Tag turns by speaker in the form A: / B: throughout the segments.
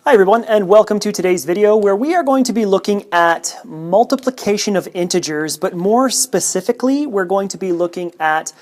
A: Hi everyone, and welcome to today's video where we are going to be looking at multiplication of integers, but more specifically we're going to be looking at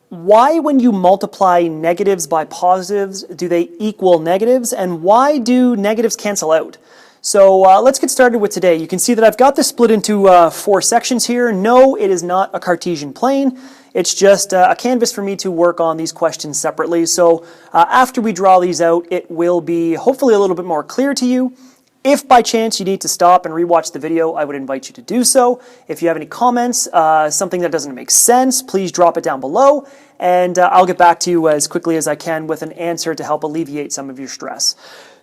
A: why when you multiply negatives by positives do they equal negatives, and why do negatives cancel out. So let's get started with today. You can see that I've got this split into 4 sections here. No, it is not a Cartesian plane. It's just a canvas for me to work on these questions separately. So after we draw these out, it will be hopefully a little bit more clear to you. If by chance you need to stop and rewatch the video, I would invite you to do so. If you have any comments, something that doesn't make sense, please drop it down below, and I'll get back to you as quickly as I can with an answer to help alleviate some of your stress.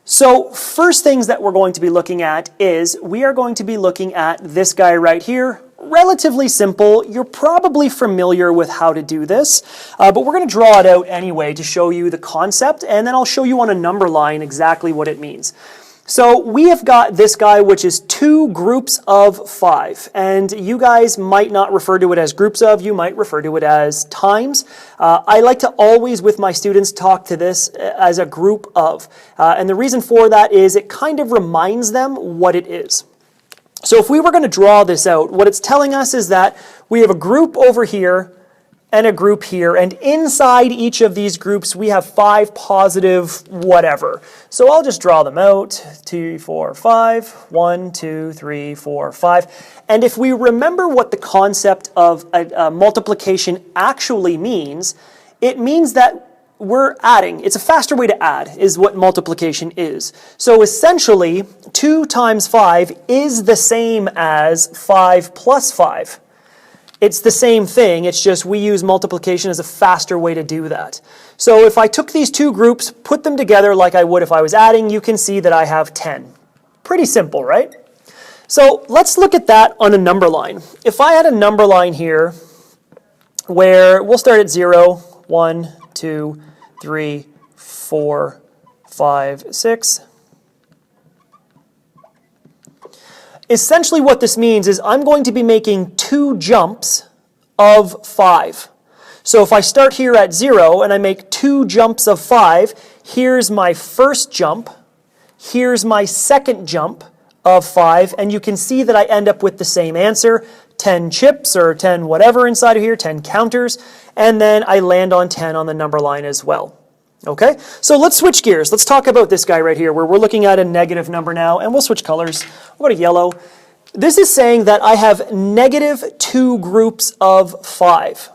A: So first things that we're going to be looking at is we are going to be looking at this guy right here. Relatively simple. You're probably familiar with how to do this, but we're going to draw it out anyway to show you the concept, and then I'll show you on a number line exactly what it means. So we have got this guy, which is 2 groups of 5, and you guys might not refer to it as groups of, you might refer to it as times. I like to always, with my students, talk to this as a group of, and the reason for that is it kind of reminds them what it is. So if we were going to draw this out, what it's telling us is that we have a group over here and a group here, and inside each of these groups we have 5 positive whatever. So I'll just draw them out. 2, 4, 5. 1, 2, 3, 4, 5. And if we remember what the concept of a multiplication actually means, it means that we're adding. It's a faster way to add, is what multiplication is. So essentially, 2 times 5 is the same as 5 plus 5. It's the same thing, it's just we use multiplication as a faster way to do that. So if I took these 2 groups, put them together like I would if I was adding, you can see that I have 10. Pretty simple, right? So let's look at that on a number line. If I had a number line here where we'll start at 0, 1, 2, 3, 4, 5, 6. Essentially what this means is I'm going to be making 2 jumps of 5. So if I start here at 0 and I make 2 jumps of 5, here's my first jump, here's my second jump of 5, and you can see that I end up with the same answer, 10 chips or 10 whatever inside of here, 10 counters, and then I land on 10 on the number line as well. Okay, so let's switch gears. Let's talk about this guy right here where we're looking at a negative number now, and we'll switch colors. We'll go to yellow. This is saying that I have negative 2 groups of 5.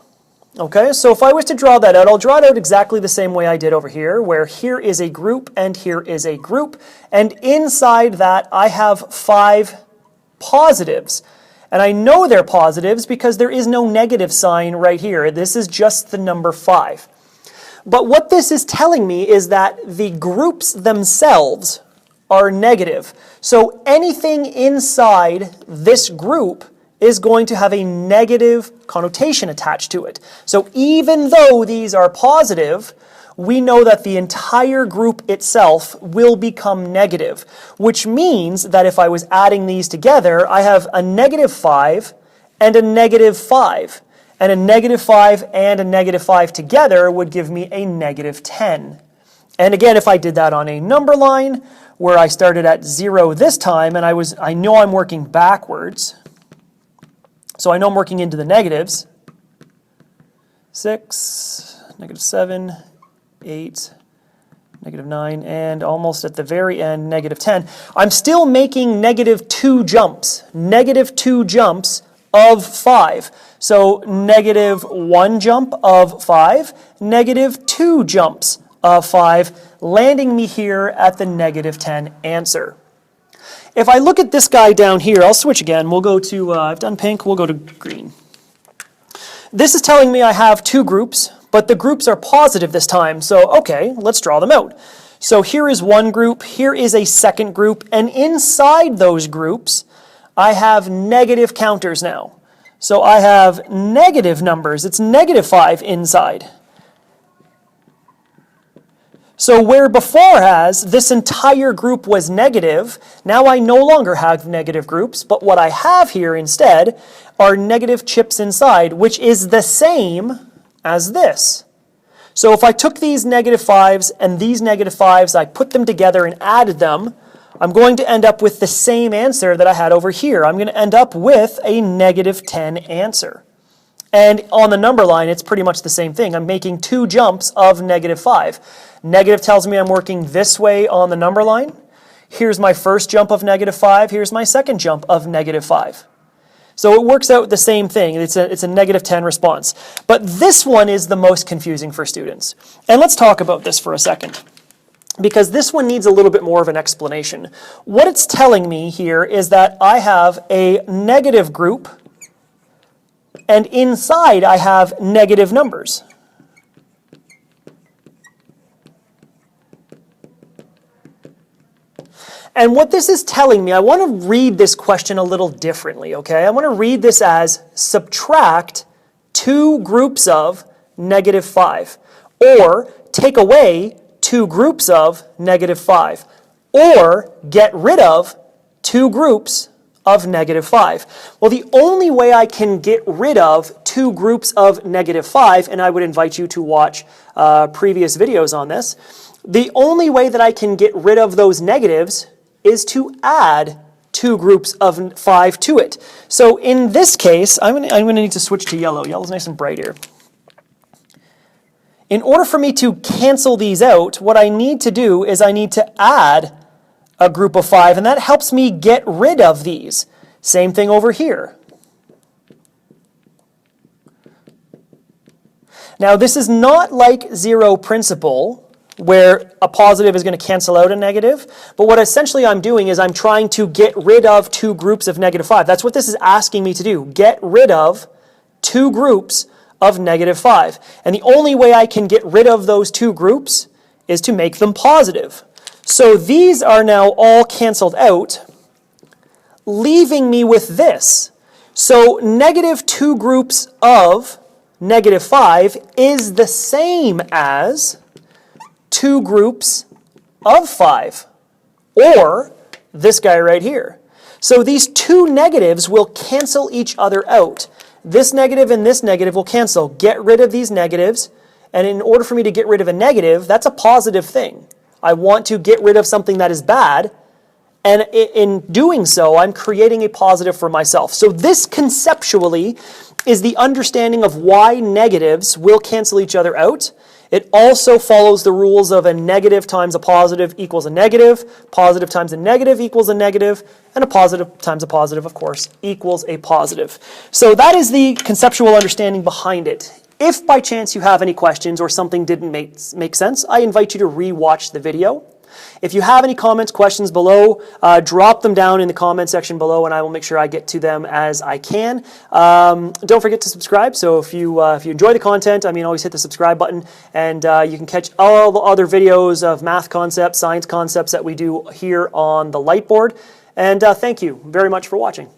A: Okay, so if I was to draw that out, I'll draw it out exactly the same way I did over here, where here is a group and here is a group, and inside that I have 5 positives. And I know they're positives because there is no negative sign right here. This is just the number 5. But what this is telling me is that the groups themselves are negative. So anything inside this group is going to have a negative connotation attached to it. So even though these are positive, we know that the entire group itself will become negative, which means that if I was adding these together, I have a negative 5 and a negative 5. And a negative 5 and a negative 5 together would give me a negative 10. And again, if I did that on a number line, where I started at 0 this time, and I know I'm working backwards, so I know I'm working into the negatives. 6, negative 7, 8, negative 9, and almost at the very end, negative 10. I'm still making negative 2 jumps. Negative 2 jumps of 5. So negative 1 jump of 5, negative 2 jumps of 5, landing me here at the negative 10 answer. If I look at this guy down here, I'll switch again. We'll go to, I've done pink, we'll go to green. This is telling me I have 2 groups, but the groups are positive this time. So okay, let's draw them out. So here is one group, here is a second group, and inside those groups, I have negative counters now. So I have negative numbers. It's negative 5 inside. So where before this entire group was negative, now I no longer have negative groups, but what I have here instead are negative chips inside, which is the same as this. So if I took these negative 5s and these negative 5s, I put them together and added them, I'm going to end up with the same answer that I had over here. I'm going to end up with a negative 10 answer. And on the number line, it's pretty much the same thing. I'm making 2 jumps of negative 5. Negative tells me I'm working this way on the number line. Here's my first jump of negative 5. Here's my second jump of negative 5. So it works out the same thing. It's a negative 10 response. But this one is the most confusing for students. And let's talk about this for a second, because this one needs a little bit more of an explanation. What it's telling me here is that I have a negative group, and inside I have negative numbers. And what this is telling me, I want to read this question a little differently, okay? I want to read this as subtract 2 groups of negative 5, or take away 2 groups of negative 5, or get rid of 2 groups of negative 5. Well, the only way I can get rid of 2 groups of negative 5, and I would invite you to watch previous videos on this, the only way that I can get rid of those negatives is to add 2 groups of 5 to it. So in this case, I'm going to need to switch to yellow. Yellow's nice and bright here. In order for me to cancel these out, what I need to do is I need to add a group of 5, and that helps me get rid of these. Same thing over here. Now, this is not like zero principle, where a positive is going to cancel out a negative, but what essentially I'm doing is I'm trying to get rid of 2 groups of negative 5. That's what this is asking me to do. Get rid of 2 groups of negative 5. And the only way I can get rid of those 2 groups is to make them positive. So these are now all canceled out, leaving me with this. So negative 2 groups of negative 5 is the same as 2 groups of 5, or this guy right here. So these 2 negatives will cancel each other out. This negative and this negative will cancel. Get rid of these negatives, and in order for me to get rid of a negative, that's a positive thing. I want to get rid of something that is bad, and in doing so, I'm creating a positive for myself. So this conceptually is the understanding of why negatives will cancel each other out. It also follows the rules of a negative times a positive equals a negative, positive times a negative equals a negative, and a positive times a positive, of course, equals a positive. So that is the conceptual understanding behind it. If by chance you have any questions or something didn't make sense, I invite you to re-watch the video. If you have any comments, questions below, drop them down in the comment section below, and I will make sure I get to them as I can. Don't forget to subscribe. So if you enjoy the content, always hit the subscribe button, and you can catch all the other videos of math concepts, science concepts that we do here on the Lightboard. And thank you very much for watching.